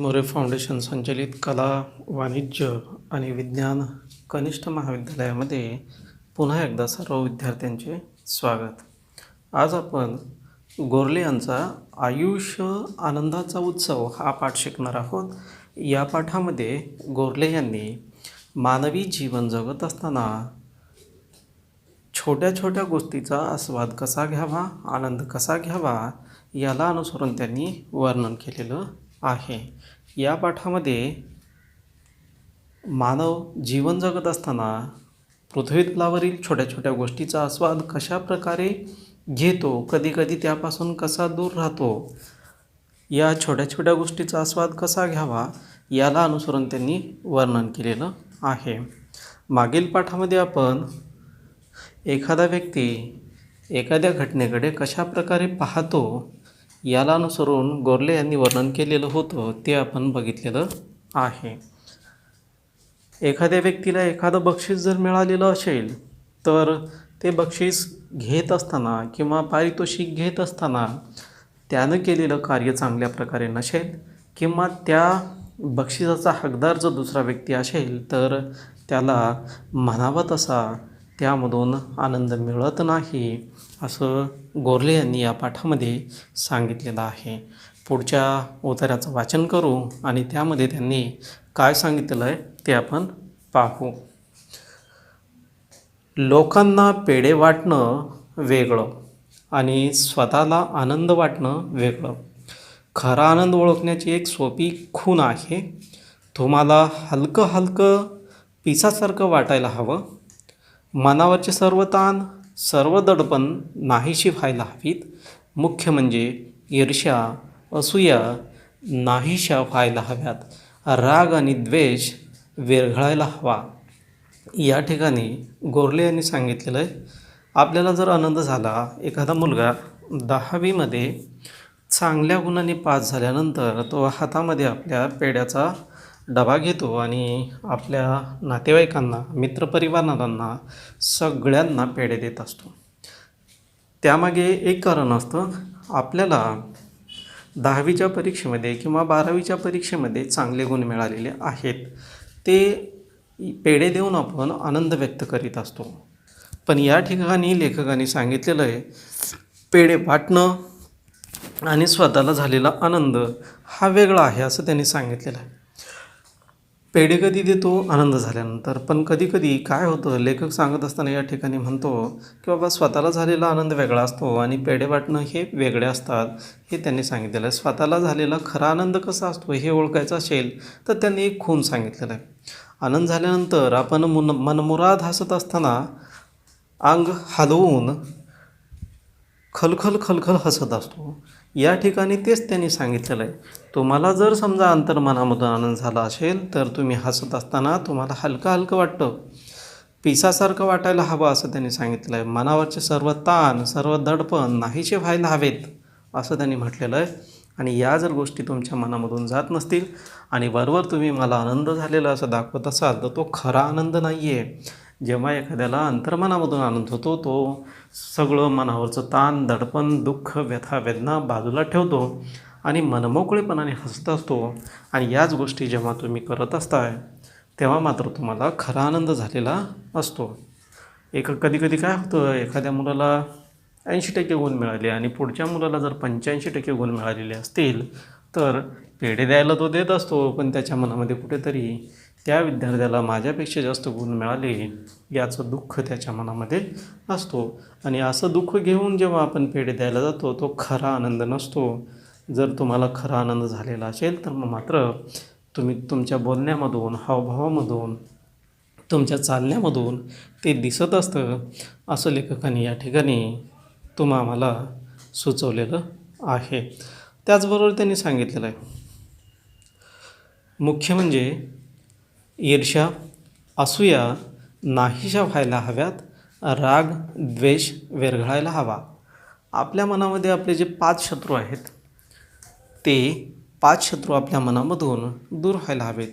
More foundation संचलित कला, वाणिज्य आणि विज्ञान कनिष्ठ महाविद्यालयामध्ये पुन्हा एकदा सर्व विद्यार्थ्यांचे स्वागत. आज आपण गोरले यांचा आयुष्य आनंदाचा उत्सव हा पाठ शिकणार आहोत. या पाठामध्ये गोरले यांनी मानवी जीवन जगत असताना छोट्या छोट्या गोष्टीचा आस्वाद कसा घ्यावा, आनंद कसा घ्यावा याला अनुसरून त्यांनी वर्णन केलेलं आहे. या पाठामध्ये मानव जीवन जगत असताना पृथ्वीतलावरील छोट्या छोट्या गोष्टीचा आस्वाद कशा प्रकारे घेतो, कधीकधी त्यापासून कसा दूर राहतो, या छोट्या छोट्या गोष्टीचा आस्वाद कसा घ्यावा याला अनुसरून त्यांनी वर्णन केलेलं आहे. मागील पाठामध्ये आपण एखादा व्यक्ती एखाद्या घटनेकडे कशा प्रकारे पाहतो याला अनुसरून गोरले यांनी वर्णन केलेलं होतं, ते आपण बघितलेलं आहे. एखाद्या व्यक्तीला एखादं बक्षीस जर मिळालेलं असेल तर ते बक्षीस घेत असताना किंवा पारितोषिक घेत असताना त्यानं केलेलं कार्य चांगल्या प्रकारे नसेल किंवा त्या बक्षिसाचा हकदार जर दुसरा व्यक्ती असेल तर त्याला म्हणावा तसा त्यामधून आनंद मिळत नाही, असं गोरले यांनी या पाठामध्ये सांगितलेलं आहे. पुढच्या उतार्याचं वाचन करू आणि त्यामध्ये त्यांनी काय सांगितलेलं आहे ते आपण पाहू. लोकांना पेढे वाटणं वेगळं आणि स्वतःला आनंद वाटणं वेगळं. खरा आनंद ओळखण्याची एक सोपी खूण आहे. तुम्हाला हलकं हलकं पिसासारखं वाटायला हवं. मनावरचे सर्व ताण, सर्व दडपण नाहीशी व्हायला हवीत. मुख्य म्हणजे ईर्ष्या, असूया नाहीशा व्हायला हव्यात. राग आणि द्वेष विरघळायला हवा. या ठिकाणी गोरले यांनी सांगितलेलं आहे, आपल्याला जर आनंद झाला, एखादा मुलगा 10वीमध्ये चांगल्या गुणांनी पास झाल्यानंतर तो हातामध्ये आपल्या पेढ्याचा डबा घेतो आणि आपल्या नातेवाईकांना, मित्रपरिवारांना सगळ्यांना पेढे देत असतो. त्यामागे एक कारण असतं, आपल्याला 10वीच्या परीक्षेमध्ये किंवा 12वीच्या परीक्षेमध्ये चांगले गुण मिळालेले आहेत, ते पेढे देऊन आपण आनंद व्यक्त करीत असतो. पण या ठिकाणी लेखकांनी सांगितलेलं आहे, पेढे वाटणं आणि स्वतःला झालेला आनंद हा वेगळा आहे असं त्यांनी सांगितलेलं आहे. पेढे कधी देतो? आनंद झाल्यानंतर. पण कधीकधी काय होतं, लेखक सांगत असताना या ठिकाणी म्हणतो की बाबा स्वतःला झालेला आनंद वेगळा असतो आणि पेढे वाटणं हे वेगळे असतात, हे त्यांनी सांगितलेलं आहे. स्वतःला झालेला खरा आनंद कसा असतो हे ओळखायचं असेल तर त्यांनी एक खूण सांगितलेलं आहे. आनंद झाल्यानंतर आपण मनमुराद हसत असताना अंग हलवून खलखल खलखल हसत असतो. या ठिकाणी तेच त्यांनी सांगितलेलं आहे. तुम्हाला जर समजा अंतर्मनामधून आनंद झाला असेल तर तुम्ही हसत असताना तुम्हाला हलकं हलकं वाटतं, पिसासारखं वाटायला हवं असं त्यांनी सांगितलं आहे. मनावरचे सर्व ताण, सर्व दडपण नाहीसे व्हायला हवेत असं त्यांनी म्हटलेलं आहे. आणि या जर गोष्टी तुमच्या मनामधून जात नसतील आणि बरोबर तुम्ही मला आनंद झालेला असं दाखवत असाल तर तो खरा आनंद नाही आहे. जेव्हा एखाद्याला अंतर्मनामधून आनंद होतो तो सगळं मनावरचं ताण, दडपण, दुःख, व्यथा, वेदना बाजूला ठेवतो आणि मनमोकळेपणाने हसत असतो. आणि याच गोष्टी जेव्हा तुम्ही करत असताय तेव्हा मात्र तुम्हाला खरा आनंद झालेला असतो. कधीकधी काय होतं, एखाद्या मुलाला 80% गुण मिळाले आणि पुढच्या मुलाला जर 85% गुण मिळालेले असतील तर पेढे द्यायला तो देत असतो, पण त्याच्या मनामध्ये कुठेतरी त्या विद्यार्थ्याला माझ्यापेक्षा जास्त गुण मिळाले याचं दुःख त्याच्या मनामध्ये असतो. आणि असं दुःख घेऊन जेव्हा आपण पेढे द्यायला जातो तो खरा आनंद नसतो. जर तुम्हाला खरा आनंद झालेला असेल तर मग मात्र तुम्ही तुमच्या बोलण्यामधून, हावभावामधून, तुमच्या चालण्यामधून ते दिसत असतं, असं लेखकांनी या ठिकाणी आम्हाला सुचवलेलं आहे. त्याचबरोबर त्यांनी सांगितलेलं आहे, मुख्य म्हणजे ईर्ष्या, असूया नाहीशा व्हायला हव्यात. राग, द्वेष विरघळायला हवा. आपल्या मनामध्ये आपले जे 5 शत्रू आहेत ते 5 शत्रू आपल्या मनामधून दूर व्हायला हवेत.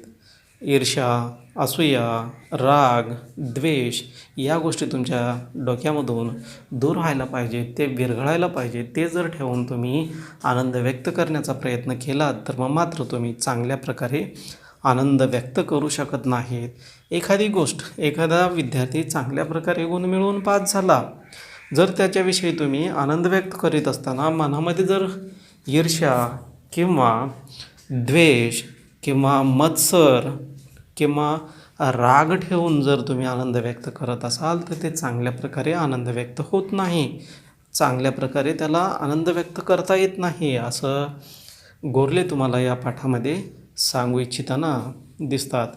ईर्ष्या, असूया, राग, द्वेष या गोष्टी तुमच्या डोक्यामधून दूर व्हायला पाहिजे, ते विरघळायला पाहिजे. ते जर ठेवून तुम्ही आनंद व्यक्त करण्याचा प्रयत्न केलात तर मग मात्र तुम्ही चांगल्या प्रकारे आनंद व्यक्त करू शकत नाहीत. एखादी गोष्ट, एखादा विद्यार्थी चांगल्या प्रकारे गुण मिळवून पास झाला, जर त्याच्याविषयी तुम्ही आनंद व्यक्त करीत असताना मनामध्ये जर ईर्ष्या किंवा द्वेष किंवा मत्सर किंवा राग ठेवून जर तुम्ही आनंद व्यक्त करत असाल तर ते चांगल्या प्रकारे आनंद व्यक्त होत नाही, चांगल्या प्रकारे त्याला आनंद व्यक्त करता येत नाही, असं गोरले तुम्हाला या पाठामध्ये सांगू इच्छिताना दिसतात.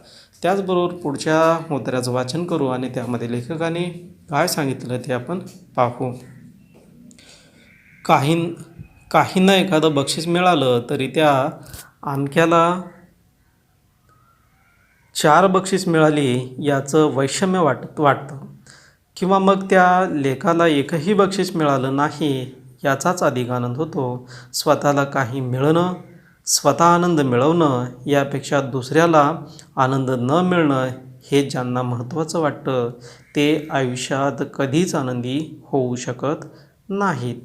त्याचबरोबर पुढच्या मुद्द्याचं वाचन करू आणि त्यामध्ये लेखकाने काय सांगितलं ते आपण पाहू. काहींना एखादं बक्षीस मिळालं तरी त्या आणक्याला 4 बक्षीस मिळाली याचं वैषम्य वाटतं किंवा मग त्या लेखाला एकही बक्षीस मिळालं नाही याचाच अधिक आनंद होतो. स्वतःला काही मिळणं, स्वतः आनंद मिळवणं यापेक्षा दुसऱ्याला आनंद न मिळणं हे ज्यांना महत्त्वाचं वाटतं ते आयुष्यात कधीच आनंदी होऊ शकत नाहीत.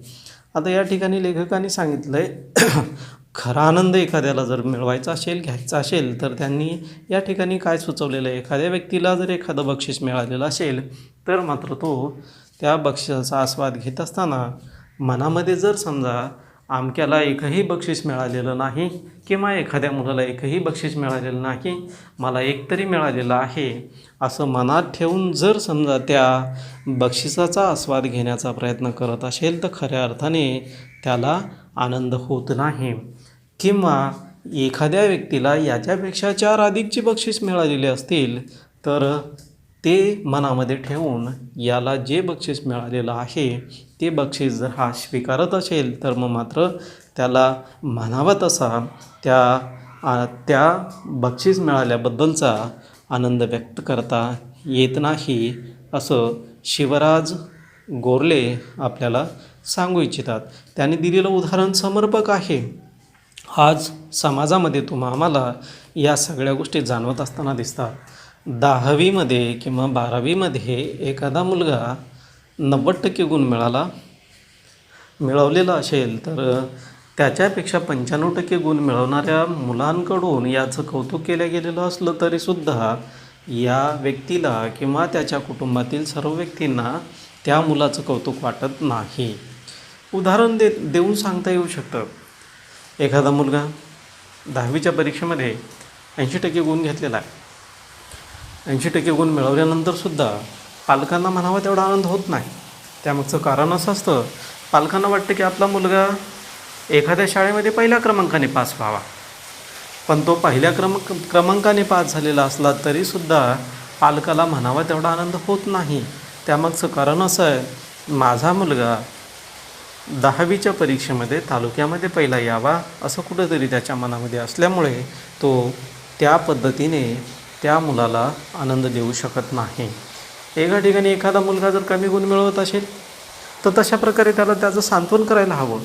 आता या ठिकाणी लेखकाने सांगितलं आहे खरा आनंद एखाद्याला जर मिळवायचा असेल, घ्यायचा असेल तर त्यांनी या ठिकाणी काय सुचवलेलं आहे, एखाद्या व्यक्तीला जर एखादं बक्षीस मिळालेलं असेल तर मात्र तो त्या बक्षिसाचा आस्वाद घेत असताना मनामध्ये जर समजा आमक्याला एकही बक्षीस मिळालेलं नाही किंवा एखाद्या मुलाला एकही बक्षीस मिळालेलं नाही, मला एक तरी मिळालेलं आहे असं मनात ठेवून जर समजा त्या बक्षिसाचा आस्वाद घेण्याचा प्रयत्न करत असेल तर खऱ्या अर्थाने त्याला आनंद होत नाही. किंवा एखाद्या व्यक्तीला याच्यापेक्षा 4 अधिकची बक्षीस मिळालेली असतील तर ते मनामध्ये ठेवून याला जे बक्षीस मिळालेलं आहे ते बक्षीस जर हा स्वीकारत असेल तर मग मात्र त्याला म्हणावा तसा त्या बक्षीस मिळाल्याबद्दलचा आनंद व्यक्त करता येत नाही, असं शिवराज गोरले आपल्याला सांगू इच्छितात. त्यांनी दिलेलं उदाहरण समर्पक आहे. आज समाजामध्ये आम्हाला या सगळ्या गोष्टी जाणवत असताना दिसतात. 10वीमध्ये किंवा 12वीमध्ये एखादा मुलगा 90% गुण मिळवलेला असेल तर त्याच्यापेक्षा 95% गुण मिळवणाऱ्या मुलांकडून याचं कौतुक केलं गेलेलं असलं तरीसुद्धा या व्यक्तीला किंवा त्याच्या कुटुंबातील सर्व व्यक्तींना त्या मुलाचं कौतुक वाटत नाही. उदाहरण देऊन सांगता येऊ शकतं. एखादा मुलगा 10वीच्या परीक्षेमध्ये 80% गुण घेतलेला आहे. 80% गुण मिळवल्यानंतरसुद्धा पालकांना म्हणावा तेवढा आनंद होत नाही. त्यामागचं कारण असं असतं, पालकांना वाटतं की आपला मुलगा एखाद्या शाळेमध्ये पहिल्या क्रमांकाने पास व्हावा, पण तो पहिल्या क्रमांकाने पास झालेला असला तरीसुद्धा पालकाला म्हणावा तेवढा आनंद होत नाही. त्यामागचं कारण असं आहे, माझा मुलगा 10वीच्या परीक्षेमध्ये तालुक्यामध्ये पहिला यावा असं कुठंतरी त्याच्या मनामध्ये असल्यामुळे तो त्या पद्धतीने त्या मुलाला आनंद देऊ शकत नाही. एका ठिकाणी एखादा मुलगा जर कमी गुण मिळवत असेल तर तशा प्रकारे त्याला त्याचं सांत्वन करायला हवं,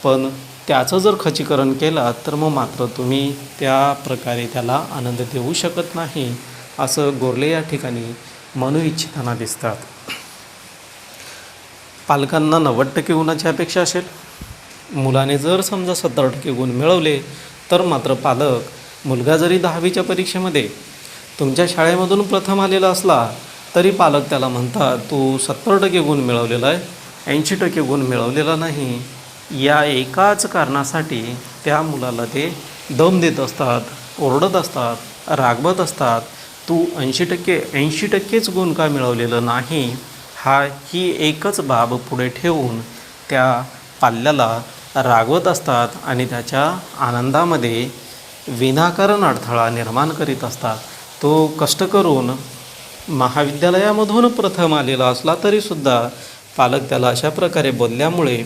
पण त्याचं जर खच्चीकरण केलं तर मग मात्र तुम्ही त्या प्रकारे त्याला आनंद देऊ शकत नाही, असं गोरले या ठिकाणी म्हणू इच्छिताना दिसतात. पालकांना 90% गुणाची अपेक्षा असेल, मुलाने जर समजा 70% गुण मिळवले तर मात्र पालक, मुलगा जरी 10वीच्या परीक्षेमध्ये तुमच्या शाळेमधून प्रथम आलेला असला तरी पालक त्याला म्हणतात तू 70% गुण मिळवलेला आहे, 80% गुण मिळवलेला नाही. या एकाच कारणासाठी त्या मुलाला ते दम देत असतात, ओरडत असतात, रागवत असतात. तू 80%च गुण का मिळवलेलं नाही, ही एकच बाब पुढे ठेवून त्या पाल्याला रागवत असतात आणि त्याच्या आनंदामध्ये विनाकारण अडथळा निर्माण करीत असतात. तो कष्ट करून महाविद्यालयामधून प्रथम आलेला असला तरीसुद्धा पालक त्याला अशा प्रकारे बोलल्यामुळे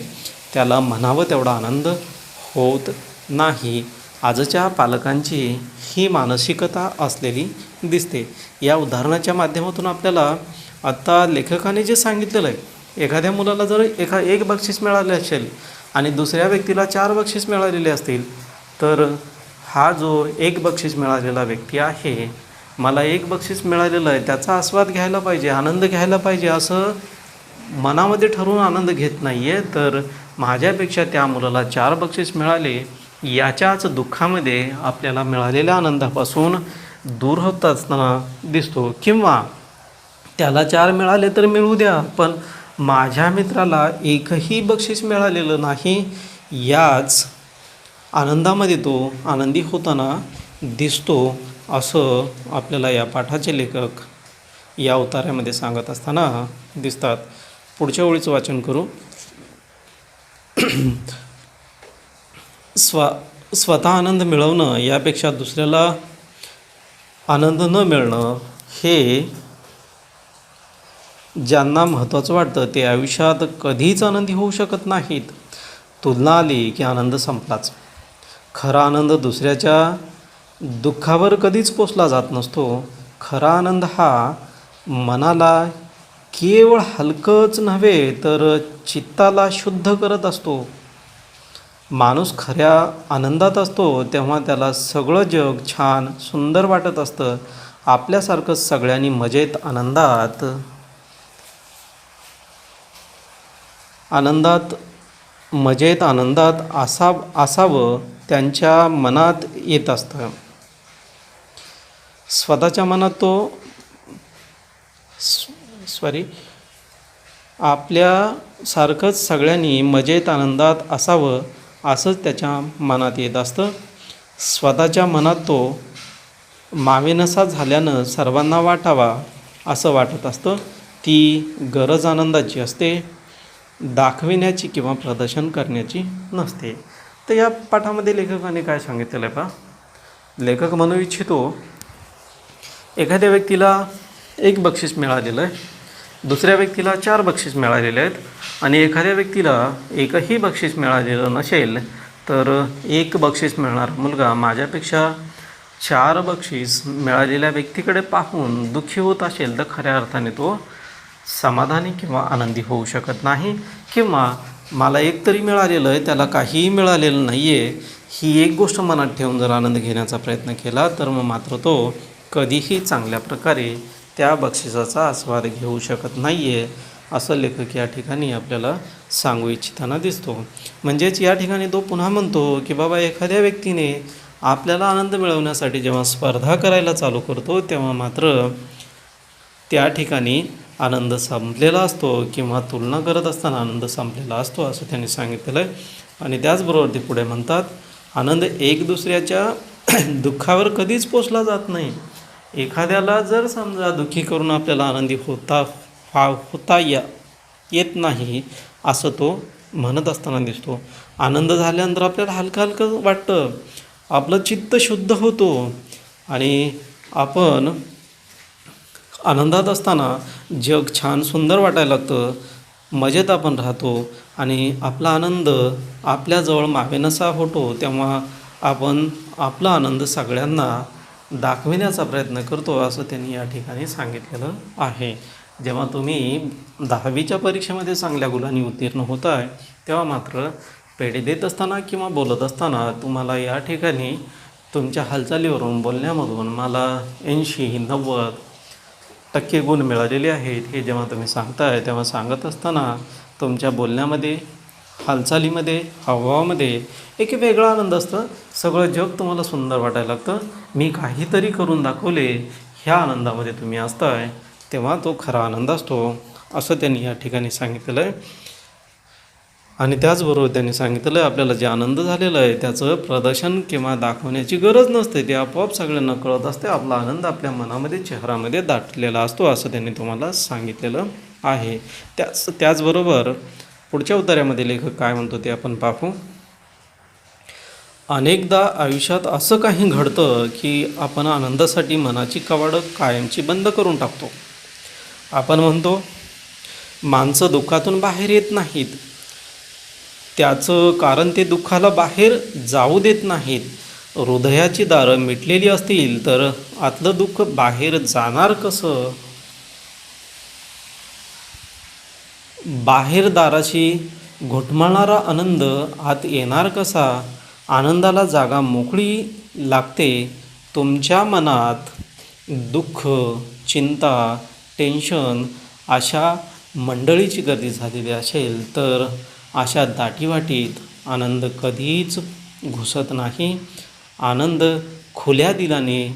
त्याला म्हणावं तेवढा आनंद होत नाही. आजच्या पालकांची ही मानसिकता असलेली दिसते. या उदाहरणाच्या माध्यमातून आपल्याला आत्ता लेखकाने जे सांगितलेलं आहे, एखाद्या मुलाला जर एक बक्षीस मिळाले असेल आणि दुसऱ्या व्यक्तीला 4 बक्षीस मिळालेले असतील तर हा जो एक बक्षीस मिळालेला व्यक्ती आहे मला एक बक्षीस मिळालेलं आहे त्याचा आस्वाद घ्यायला पाहिजे, आनंद घ्यायला पाहिजे असं मनामध्ये ठरवून आनंद घेत नाही आहे, तर माझ्यापेक्षा त्या मुलाला 4 बक्षीस मिळाले याच्याच दुःखामध्ये आपल्याला मिळालेल्या आनंदापासून दूर होत असताना दिसतो. किंवा त्याला 4 मिळाले तर मिळू द्या, पण माझ्या मित्राला एकही बक्षीस मिळालेलं नाही याच आनंदामध्ये तो आनंदी होताना दिसतो, असं आपल्याला या पाठाचे लेखक या उतार्यामध्ये सांगत असताना दिसतात. पुढच्या ओळीचं वाचन करू. स्वतः आनंद मिळवणं यापेक्षा दुसऱ्याला आनंद न मिळणं हे ज्यांना महत्त्वाचं वाटतं ते आयुष्यात कधीच आनंदी होऊ शकत नाहीत. तुलना आली की आनंद संपलाच. खरा आनंद दुसऱ्याच्या दुःखावर कधीच पोचला जात नसतो. खरा आनंद हा मनाला केवळ हलकंच नव्हे तर चित्ताला शुद्ध करत असतो. माणूस खऱ्या आनंदात असतो तेव्हा त्याला सगळं जग छान सुंदर वाटत असतं. आपल्यासारखं सगळ्यांनी मजेत आनंदात असावं त्यांच्या मनात येत असतं. स्वतःच्या मनात आपल्यासारखंच सगळ्यांनी मजेत आनंदात असावं असंच त्याच्या मनात येत असतं. स्वतःच्या मनात तो मावेनसा झाल्यानं सर्वांना वाटावा असं वाटत असतं. ती गरज आनंदाची असते, दाखविण्याची किंवा प्रदर्शन करण्याची नसते. तर या पाठामध्ये लेखकाने काय सांगितलेलं आहे पहा. लेखक म्हणू इच्छितो, एखाद्या व्यक्तीला 1 बक्षीस मिळालेलं आहे, दुसऱ्या व्यक्तीला 4 बक्षीस मिळालेले आहेत आणि एखाद्या व्यक्तीला एकही बक्षीस मिळालेलं नसेल तर 1 बक्षीस मिळणारा मुलगा माझ्यापेक्षा 4 बक्षीस मिळालेल्या व्यक्तीकडे पाहून दुःखी होत असेल तर खऱ्या अर्थाने तो समाधानी किंवा आनंदी होऊ शकत नाही. किंवा मला 1 तरी मिळालेलं आहे त्याला काहीही मिळालेलं नाही आहे ही एक गोष्ट मनात ठेवून जर आनंद घेण्याचा प्रयत्न केला तर मग मात्र तो कधीही चांगल्या प्रकारे त्या बक्षिसाचा आस्वाद घेऊ शकत नाही आहे, असं लेखक या ठिकाणी आपल्याला सांगू इच्छिताना दिसतो. म्हणजेच या ठिकाणी तो पुन्हा म्हणतो की बाबा एखाद्या व्यक्तीने आपल्याला आनंद मिळवण्यासाठी जेव्हा स्पर्धा करायला चालू करतो तेव्हा मात्र त्या ठिकाणी आनंद संपलेला असतो किंवा तुलना करत असताना आनंद संपलेला असतो असं त्यांनी सांगितलेलं आहे. आणि त्याचबरोबर ते पुढे म्हणतात, आनंद एक दुसऱ्याच्या दुःखावर कधीच पोचला जात नाही. एखाद्याला जर समजा दुःखी करून आपल्याला आनंदी होता येत नाही असं तो म्हणत असताना दिसतो. आनंद झाल्यानंतर आपल्याला हलकं हलकं वाटतं, आपलं चित्त शुद्ध होतो आणि आपण आनंदात असताना जग छान सुंदर वाटायला लागतं, मजेत आपण राहतो आणि आपला आनंद आपल्याजवळ मावेनसा होतो. तेव्हा आपण आपला आनंद सगळ्यांना दाखविण्याचा प्रयत्न करतो असं त्यांनी या ठिकाणी सांगितलेलं आहे. जेव्हा तुम्ही 10वीच्या परीक्षेमध्ये चांगल्या गुणांनी उत्तीर्ण होत आहे तेव्हा मात्र पेढे देत असताना किंवा बोलत असताना तुम्हाला या ठिकाणी तुमच्या हालचालीवरून बोलण्यामधून मला 80-90% गुण मिळालेले आहेत हे जेव्हा तुम्ही सांगताय तेव्हा सांगत असताना तुमच्या बोलण्यामध्ये, हालचालीमध्ये, हावभावामध्ये एक वेगळा आनंद असतं. सगळं जग तुम्हाला सुंदर वाटायला लागतं. मी काहीतरी करून दाखवले ह्या आनंदामध्ये तुम्ही असताय तेव्हा तो खरा आनंद असतो असं त्यांनी या ठिकाणी सांगितलेलं आहे. आणि त्याचबरोबर त्यांनी सांगितलं आहे आपल्याला जे आनंद झालेला आहे त्याचं प्रदर्शन किंवा दाखवण्याची गरज नसते, ते आपोआप सगळ्यांना कळत असते. आपला आनंद आपल्या मनामध्ये, चेहऱ्यामध्ये दाटलेला असतो असं त्यांनी तुम्हाला सांगितलेलं आहे. त्याचबरोबर पुढच्या उतार्यामध्ये लेखक काय म्हणतो ते आपण पाहू. अनेकदा आयुष्यात असं काही घडतं की आपण आनंदासाठी मनाची कवाडं कायमची बंद करून टाकतो. आपण म्हणतो माणसं दुःखातून बाहेर येत नाहीत, त्याचं कारण ते दुःखाला बाहेर जाऊ देत नाहीत. हृदयाची दारं मिटलेली असतील तर आतलं दुःख बाहेर जाणार कसं? बाहेर दाराशी घुटमळणारा आनंद आत येणार कसा? आनंदाला जागा मोकळी लागते. तुमच्या मनात दुःख, चिंता, टेन्शन अशा मंडळीची गर्दी झालेली असेल तर अशा दाटीवाटीत आनंद कधीच घुसत नाही. आनंद खुल्या दिलाने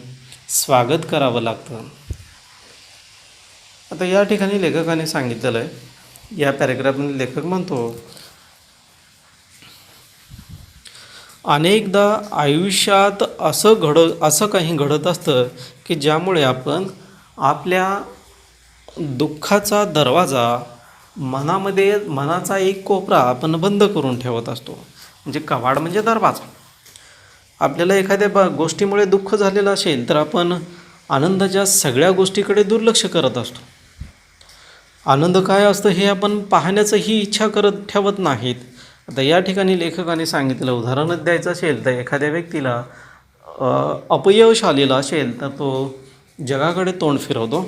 स्वागत करावं लागतं. आता या ठिकाणी लेखकाने सांगितलेलं आहे, या पॅरेग्राफमध्ये लेखक म्हणतो, अनेकदा आयुष्यात असं काही घडत असतं की ज्यामुळे आपण आपल्या दुःखाचा दरवाजा मनाचा एक कोपरा आपण बंद करून ठेवत असतो. म्हणजे कवाड म्हणजे दरवाजा. आपल्याला एखाद्या गोष्टीमुळे दुःख झालेलं असेल तर आपण आनंदाच्या सगळ्या गोष्टीकडे दुर्लक्ष करत असतो. आनंद काय असतं हे आपण पाहण्याचंही इच्छा ठेवत नाहीत. आता या ठिकाणी लेखकाने सांगितलं, उदाहरणच द्यायचं असेल तर एखाद्या व्यक्तीला अपयश आलेलं असेल तर तो जगाकडे तोंड फिरवतो,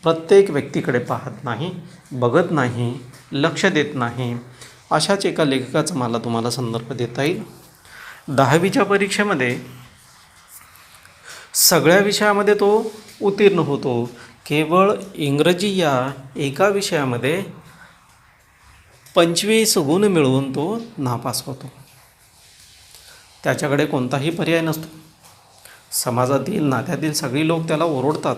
प्रत्येक व्यक्तीकडे पाहत नाही, बघत नाही, लक्ष देत नाही. अशाच एका लेखकाचा मला तुम्हाला संदर्भ देता येईल. 10वीच्या परीक्षेमध्ये सगळ्या विषयामध्ये तो उत्तीर्ण होतो, केवळ इंग्रजी या एका विषयामध्ये 25 गुण मिळवून तो नापास होतो. त्याच्याकडे कोणताही पर्याय नसतो. समाजातील, नात्यातील सगळी लोक त्याला ओरडतात,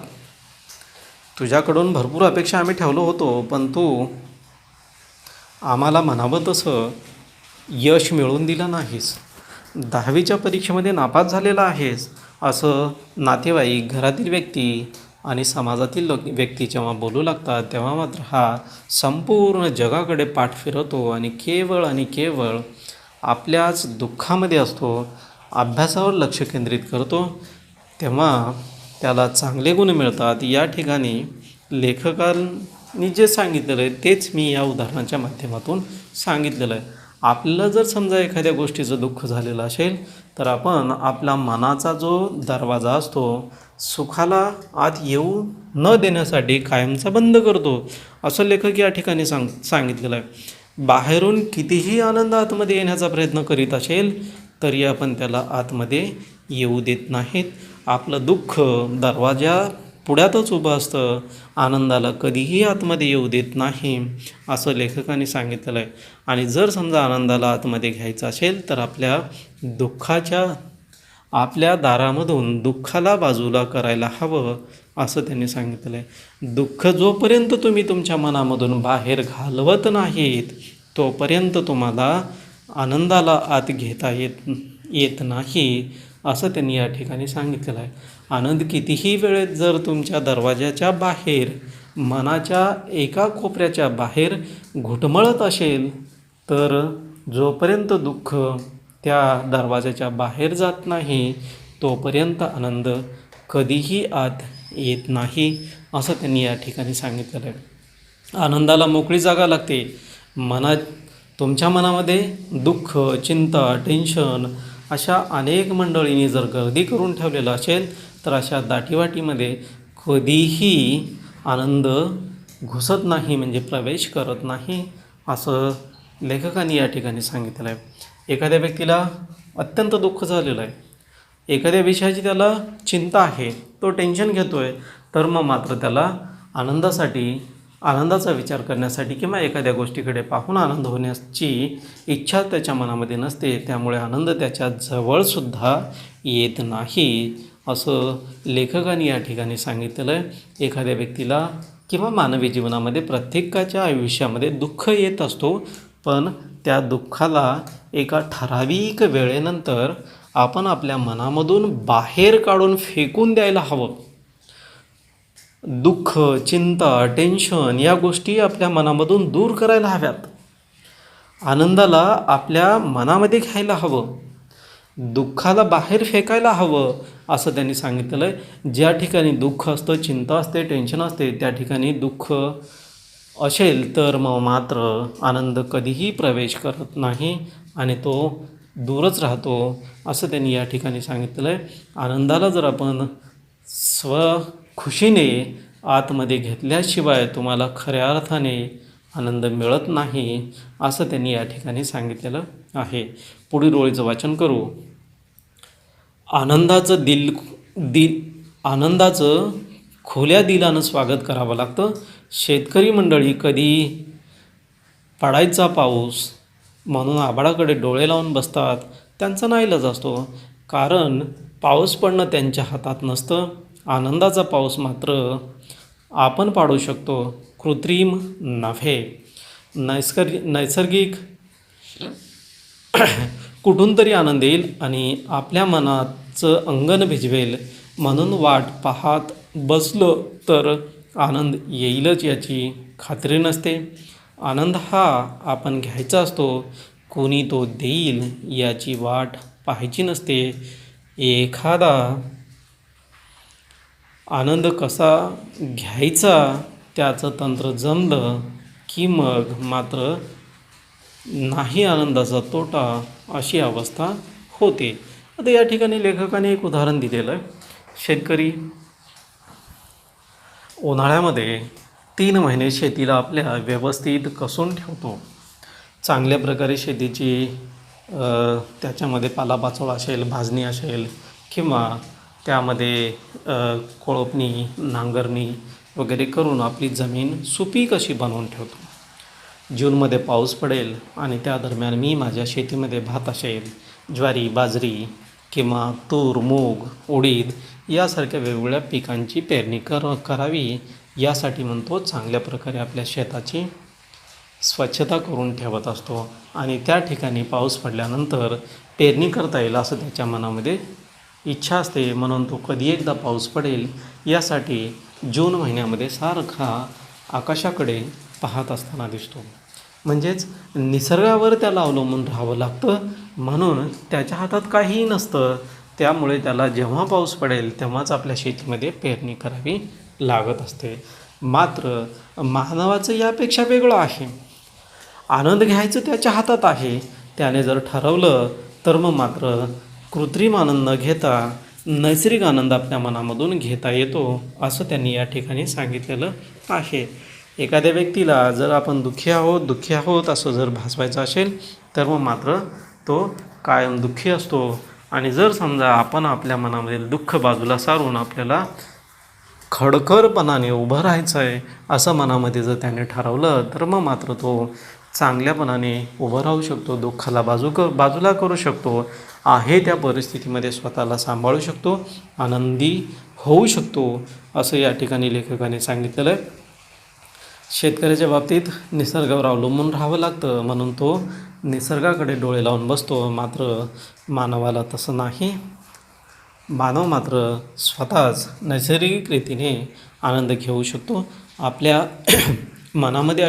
तुझ्याकडून भरपूर अपेक्षा आम्ही ठेवलो होतो, पण तू आम्हाला म्हणावं तसं यश मिळवून दिलं नाहीस. 10वीच्या परीक्षेमध्ये नापास झालेला आहेस असं नातेवाईक, घरातील व्यक्ती आणि समाजातील व्यक्ती जेव्हा बोलू लागतात तेव्हा मात्र हा संपूर्ण जगाकडे पाठ फिरवतो आणि केवळ आपल्याच दुःखामध्ये असतो, अभ्यासावर लक्ष केंद्रित करतो, तेव्हा त्याला चांगले गुण मिळतात. या ठिकाणी लेखकांनी जे सांगितलेलं आहे तेच मी या उदाहरणाच्या माध्यमातून सांगितलेलं आहे. आपल्याला जर समजा एखाद्या गोष्टीचं दुःख झालेलं असेल तर आपण आपला मनाचा जो दरवाजा असतो सुखाला आत येऊ न देण्यासाठी कायमचा बंद करतो, असं लेखक या ठिकाणी सांगितलेलं आहे. बाहेरून कितीही आनंद आतमध्ये येण्याचा प्रयत्न करीत असेल तरी आपण त्याला आतमध्ये येऊ देत नाहीत. आपलं दुःख दरवाजा पुढ्यातच उभं असतं, आनंदाला कधीही आतमध्ये येऊ देत नाही, असं लेखकाने सांगितलेलं आहे. आणि जर समजा आनंदाला आतमध्ये घ्यायचं असेल तर आपल्या दारामधून दुःखाला बाजूला करायला हवं, असं त्यांनी सांगितलं आहे. दुःख जोपर्यंत तुम्ही तुमच्या मनामधून बाहेर घालवत नाहीत तोपर्यंत तुम्हाला आनंदाला आत घेता येत नाही, असं त्यांनी या ठिकाणी सांगितलेलं आहे. आनंद कितीही वेळेत जर तुमच्या दरवाजाच्या बाहेर, मनाच्या एका कोपऱ्याच्या बाहेर घुटमळत असेल तर जोपर्यंत दुःख त्या दरवाजाच्या बाहेर जात नाही तोपर्यंत आनंद कधीही आत येत नाही, असं त्यांनी या ठिकाणी सांगितलेलं आहे. आनंदाला मोकळी जागा लागते. तुमच्या मनामध्ये दुःख, चिंता, टेन्शन अशा अनेक मंडळींनी जर गर्दी करून ठेवलेलं असेल तर अशा दाटीवाटीमध्ये कधीही आनंद घुसत नाही, म्हणजे प्रवेश करत नाही, असं लेखकांनी या ठिकाणी सांगितलं आहे. एखाद्या व्यक्तीला अत्यंत दुःख झालेलं आहे, एखाद्या विषयाची त्याला चिंता आहे, तो टेन्शन घेतो आहे, तर मग मात्र त्याला आनंदाचा विचार करण्यासाठी किंवा एखाद्या गोष्टीकडे पाहून आनंद होण्याची इच्छा त्याच्या मनामध्ये नसते, त्यामुळे आनंद त्याच्या जवळसुद्धा येत नाही, असं लेखकाने या ठिकाणी सांगितलेलं आहे. एखाद्या व्यक्तीला किंवा मानवी जीवनामध्ये प्रत्येकाच्या आयुष्यामध्ये दुःख येत असतो, पण त्या दुःखाला एका ठराविक वेळेनंतर आपण आपल्या मनामधून बाहेर काढून फेकून द्यायला हवं. दुःख, चिंता, टेन्शन या गोष्टी आपल्या मनामधून दूर करायला हव्यात. आनंदाला आपल्या मनामध्ये घ्यायला हवं, दुःखाला बाहेर फेकायला हवं, असं त्यांनी सांगितलेलं आहे. ज्या ठिकाणी दुःख असतं, चिंता असते, टेन्शन असते, त्या ठिकाणी दुःख असेल तर मग मात्र आनंद कधीही प्रवेश करत नाही आणि तो दूरच राहतो, असं त्यांनी या ठिकाणी सांगितलेलं आहे. आनंदाला जर आपण खुशीने आतमध्ये घेतल्याशिवाय तुम्हाला खऱ्या अर्थाने आनंद मिळत नाही, असं त्यांनी या ठिकाणी सांगितलेलं आहे. पुढील ओळीचं वाचन करू. आनंदाचं खुल्या दिलानं स्वागत करावं लागतं. शेतकरी मंडळी कधी पडायचा पाऊस म्हणून आभाळाकडे डोळे लावून बसतात. त्यांचा नाईलाज असतो, कारण पाऊस पडणं त्यांच्या हातात नसतं. आनंदाचा पाऊस मात्र आपण पाडू शकतो, कृत्रिम नव्हे. नैसर्गिक कुठून तरी आनंद येईल आणि आपल्या मनाचं अंगण भिजवेल म्हणून वाट पाहत बसलो तर आनंद येईलच याची खात्री नसते. आनंद हा आपण घ्यायचा असतो, कोणी तो देईल याची वाट पाहायची नसते. एखादा आनंद कसा घ्यायचा त्याचं तंत्र जमलं की मग मात्र नाही आनंदाचा तोटा अशी अवस्था होते. आता या ठिकाणी लेखकाने एक उदाहरण दिलेलं आहे. शेतकरी उन्हाळ्यामध्ये 3 महिने शेतीला आपल्या व्यवस्थित कसून ठेवतो. चांगल्या प्रकारे शेतीची त्याच्यामध्ये पालापाचोळा असेल, भाजणी असेल किंवा त्यामध्ये कोळपणी, नांगरणी वगैरे करून आपली जमीन सुपीक अशी बनवून ठेवतो. जूनमध्ये पाऊस पडेल आणि त्या दरम्यान मी माझ्या शेतीमध्ये भात असेल, ज्वारी, बाजरी किंवा तूर, मूग, उडीद यासारख्या वेगवेगळ्या पिकांची पेरणी करावी. यासाठी म्हणतो चांगल्या प्रकारे आपल्या शेताची स्वच्छता करून ठेवत असतो आणि त्या ठिकाणी पाऊस पडल्यानंतर पेरणी करता येईल असं त्याच्या मनामध्ये इच्छा असते. म्हणून तो कधी एकदा पाऊस पडेल यासाठी जून महिन्यामध्ये सारखा आकाशाकडे पाहत असताना दिसतो. म्हणजेच निसर्गावर त्याला अवलंबून राहावं लागतं, म्हणून त्याच्या हातात काहीही नसतं. त्यामुळे त्याला जेव्हा पाऊस पडेल तेव्हाच आपल्या शेतीमध्ये पेरणी करावी लागत असते. मात्र मानवाचं यापेक्षा वेगळं आहे. आनंद घ्यायचं त्याच्या हातात आहे. त्याने जर ठरवलं तर मग मात्र कृत्रिम आनंद न घेता नैसर्गिक आनंद आपल्या मनामधून घेता येतो, असं त्यांनी या ठिकाणी सांगितलेलं आहे. एखाद्या व्यक्तीला जर आपण दुःखी आहोत असं जर भासवायचं असेल तर मग मात्र तो कायम दुःखी असतो. आणि जर समजा आपण आपल्या मनामधील दुःख बाजूला सारून आपल्याला खडखरपणाने उभं राहायचं आहे असं मनामध्ये जर त्याने ठरवलं तर मग मात्र तो चांगल्यापणाने उभं राहू शकतो, दुःखाला बाजूला करू शकतो, आहे त्या परिस्थितीमध्ये स्वतःला सांभाळू शकतो, आनंदी होऊ शकतो, असं या ठिकाणी लेखकाने सांगितलेलं आहे. शेतकऱ्याच्या बाबतीत निसर्गावर अवलंबून राहावं लागतं, म्हणून तो निसर्गाकडे डोळे लावून बसतो. मात्र मानवाला तसं नाही. मानव मात्र स्वतःच नैसर्गिक रीतीने आनंद घेऊ शकतो. आपल्या मनामध्ये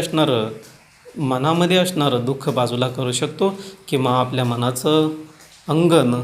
असणारं दुःख बाजूला करू शकतो किंवा आपल्या मनाचं अंगण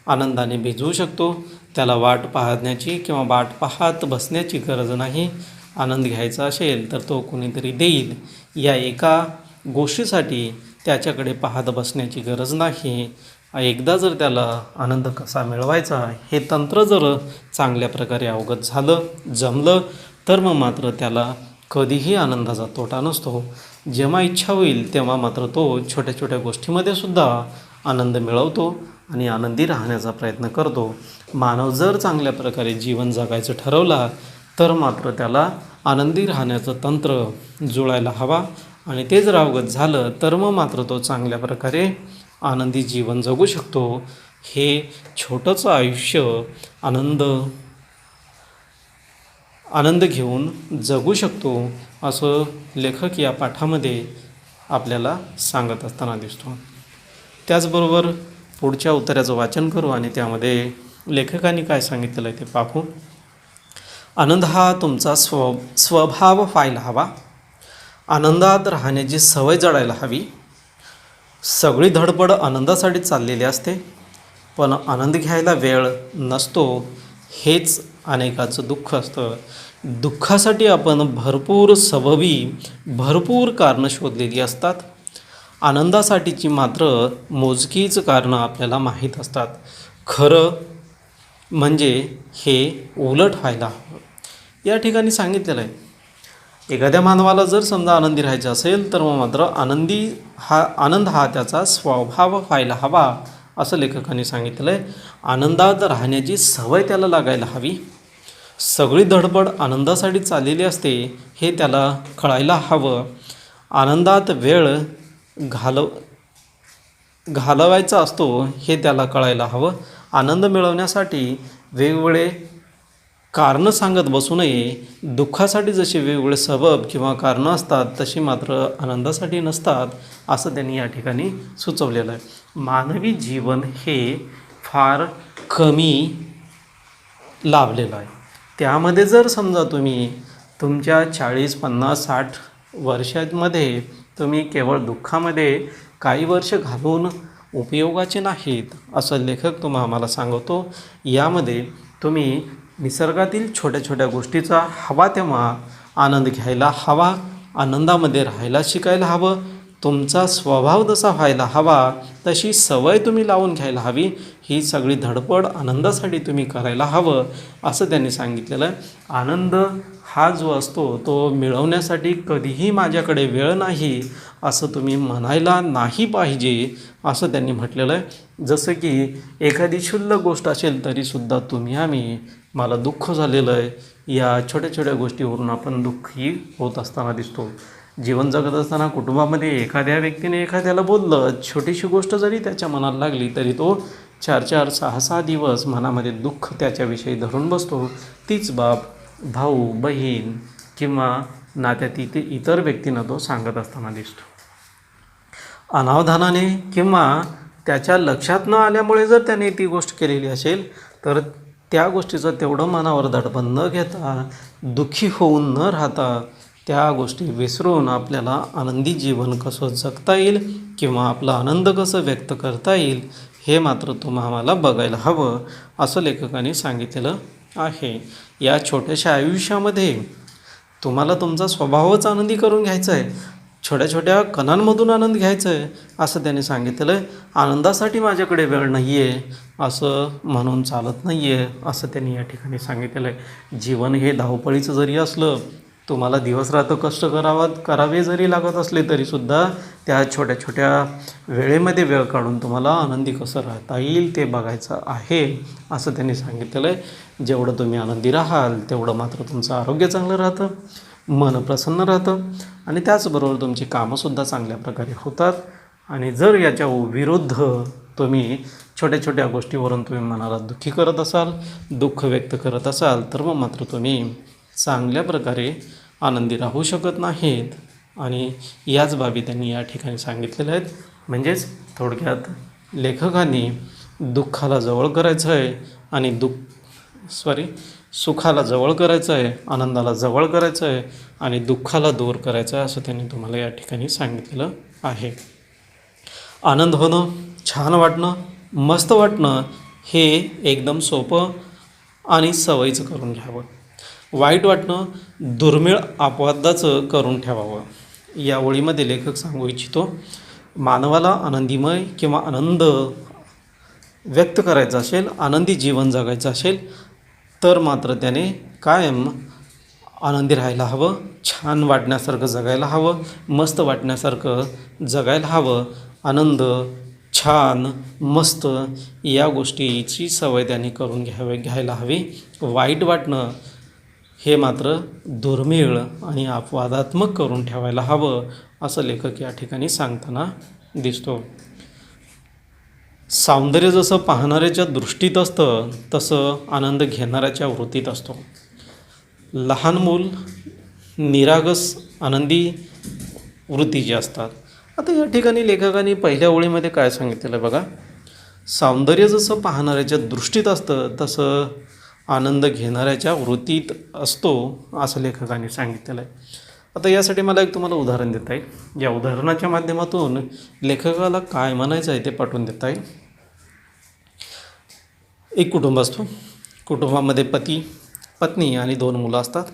आनंदाने भिजवू शकतो. त्याला वाट पाहण्याची किंवा वाट पाहत बसण्याची गरज नाही. आनंद घ्यायचा असेल तर तो कोणीतरी देईल या एका गोष्टीसाठी त्याच्याकडे पाहत बसण्याची गरज नाही. एकदा जर त्याला आनंद कसा मिळवायचा हे तंत्र जर चांगल्या प्रकारे अवगत झालं, जमलं, तर मग मात्र त्याला कधीही आनंदाचा तोटा नसतो. जेव्हा इच्छा होईल तेव्हा मात्र तो छोट्या छोट्या गोष्टीमध्ये सुद्धा आनंद मिळवतो आणि आनंदी राहण्याचा प्रयत्न करतो. मानव जर चांगल्या प्रकारे जीवन जगायचं ठरवला तर मात्र त्याला आनंदी राहण्याचं तंत्र जुळायला हवा आणि ते जर अवगत झालं तर मग मात्र तो चांगल्या प्रकारे आनंदी जीवन जगू शकतो. हे छोटंसं आयुष्य आनंद घेऊन जगू शकतो असं लेखक या पाठामध्ये आपल्याला सांगत असताना दिसतो. त्याचबरोबर पुढच्या उत्तराचं वाचन करू आणि त्यामध्ये लेखकाने काय सांगितलेलं आहे ते पाहू. आनंद हा तुमचा स्वभाव व्हायला हवा. आनंदात राहण्याची सवय जडायला हवी. सगळी धडपड आनंदासाठी चाललेली असते, पण आनंद घ्यायला वेळ नसतो. हेच अनेकाचं दुःख असतं. दुःखासाठी आपण भरपूर कारणं शोधलेली असतात. आनंदासाठीची मात्र मोजकीच कारणं आपल्याला माहीत असतात. खरं म्हणजे हे उलट व्हायला हवं. या ठिकाणी सांगितलेलं आहे, एखाद्या मानवाला जर समजा आनंदी राहायचं असेल तर मग मात्र आनंद हा त्याचा स्वभाव व्हायला हवा असं लेखकाने सांगितलं आहे. आनंदात राहण्याची सवय त्याला लागायला हवी. सगळी धडपड आनंदासाठी चाललेली असते हे त्याला कळायला हवं. आनंदात वेळ घालव घालवायचा असतो हे त्याला कळायला हवं. आनंद मिळवण्यासाठी वेगवेगळे कारणं सांगत बसू नये. दुःखासाठी जसे वेगवेगळे सबब किंवा कारणं असतात तशी मात्र आनंदासाठी नसतात असं त्यांनी या ठिकाणी सुचवलेलं आहे. मानवी जीवन हे फार कमी लाभलेलं आहे. त्यामध्ये जर समजा तुम्ही तुमच्या 40, 50, 60 वर्षांमध्ये तुम्ही केवळ दुःखामध्ये काही वर्ष घालवून उपयोगाचे नाहीत असं लेखक आम्हाला सांगतो. यामध्ये तुम्ही निसर्गातील छोट्या छोट्या गोष्टीचा हवा तेव्हा आनंद घ्यायला हवा, आनंदामध्ये राहायला शिकायला हवं. तुमचा स्वभाव जसा व्हायला हवा तशी सवय तुम्ही लावून घ्यायला हवी. ही सगळी धडपड आनंदासाठी तुम्ही करायला हवं असं त्यांनी सांगितलेलं आहे. आनंद हा जो असतो तो मिळवण्यासाठी कधीही माझ्याकडे वेळ नाही असं तुम्ही म्हणायला नाही पाहिजे असं त्यांनी म्हटलेलं आहे. जसं की एखादी क्षुल्लक गोष्ट असेल तरीसुद्धा आम्ही मला दुःख झालेलं आहे या छोट्या छोट्या गोष्टीवरून आपण दुःखी होत असताना दिसतो. जीवन जगत असताना कुटुंबामध्ये एखाद्या व्यक्तीने एखाद्याला बोललं, छोटीशी गोष्ट जरी त्याच्या मनाला लागली तरी तो 4-4, 6-6 दिवस मनामध्ये दुःख त्याच्याविषयी धरून बसतो. तीच बाब भाऊ, बहीण किंवा नात्यातील इतर व्यक्तींना तो सांगत असताना दिसतो. अनावधानाने किंवा त्याच्या लक्षात न आल्यामुळे जर त्याने ती गोष्ट केलेली असेल तर त्या गोष्टीचं तेवढं मनावर दडपण न घेता, दुःखी होऊन न राहता त्या गोष्टी विसरून आपल्याला आनंदी जीवन कसं जगता येईल किंवा आपला आनंद कसं व्यक्त करता येईल हे मात्र आम्हाला बघायला हवं असं लेखकाने सांगितलेलं आहे. या छोट्याशा आयुष्यामध्ये तुम्हाला तुमचा स्वभावच आनंदी करून घ्यायचा आहे, छोट्या छोट्या कणांमधून आनंद घ्यायचा आहे असं त्याने सांगितलेलं आहे. आनंदासाठी माझ्याकडे वेळ नाही आहे असं म्हणून चालत नाही आहे असं त्यांनी या ठिकाणी सांगितलेलं आहे. जीवन हे धावपळीचं जरी असलं, तुम्हाला दिवसरात्र कष्ट करावे जरी लागत असले तरीसुद्धा त्या छोट्या छोट्या वेळेमध्ये वेळ काढून तुम्हाला आनंदी कसं राहता येईल ते बघायचं आहे असं त्यांनी सांगितलेलं आहे. जेवढं तुम्ही आनंदी राहाल तेवढं मात्र तुमचं आरोग्य चांगलं राहतं, मन प्रसन्न राहतं आणि त्याचबरोबर तुमची कामंसुद्धा चांगल्या प्रकारे होतात. आणि जर याच्या विरुद्ध तुम्ही छोट्या छोट्या गोष्टीवरून तुम्ही मनाला दुःखी करत असाल, दुःख व्यक्त करत असाल तर मग मात्र तुम्ही चांगल्या प्रकारे आनंदी राहू शकत नाहीत. आणि याच बाबी त्यांनी या ठिकाणी सांगितलेल्या आहेत. म्हणजेच थोडक्यात लेखकांनी दुःखाला जवळ करायचं आहे आणि सुखाला जवळ करायचं आहे, आनंदाला जवळ करायचं आहे आणि दुःखाला दूर करायचं आहे असं त्यांनी तुम्हाला या ठिकाणी सांगितलेलं आहे. आनंद होणं, छान वाटणं, मस्त वाटणं हे एकदम सोपं आणि सवयीचं करून घ्यावं. वाईट वाटणं दुर्मिळ अपवादाचं करून ठेवावं. या ओळीमध्ये लेखक सांगू इच्छितो, मानवाला आनंदीमय किंवा आनंद व्यक्त करायचा असेल, आनंदी जीवन जगायचं असेल तर मात्र त्याने कायम आनंदी राहायला हवं, छान वाटण्यासारखं जगायला हवं, मस्त वाटण्यासारखं जगायला हवं. आनंद, छान, मस्त या गोष्टीची सवय त्यांनी करून घ्यायला हवी. वाईट वाटणं हे मात्र दुर्मिळ आणि अपवादात्मक करून ठेवायला हवं असं लेखक या ठिकाणी सांगताना दिसतो. सौंदर्य जसं पाहणाऱ्याच्या दृष्टीत असतं तसं आनंद घेणाऱ्याच्या वृत्तीत असतो. लहान मूल निरागस आनंदी वृत्तीचे असतात. आता या ठिकाणी लेखकांनी पहिल्या ओळीमध्ये काय सांगितलेलं बघा, सौंदर्य जसं पाहणाऱ्याच्या दृष्टीत असतं तसं आनंद घेणाऱ्याच्या वृत्तीत असतो असं लेखकांनी सांगितलेलं आहे. आता यासाठी मला एक तुम्हाला उदाहरण देता येईल. या उदाहरणाच्या माध्यमातून लेखकाला काय म्हणायचं आहे ते पटवून देता येईल. एक कुटुंब असतो. कुटुंबामध्ये पती, पत्नी आणि 2 मुलं असतात.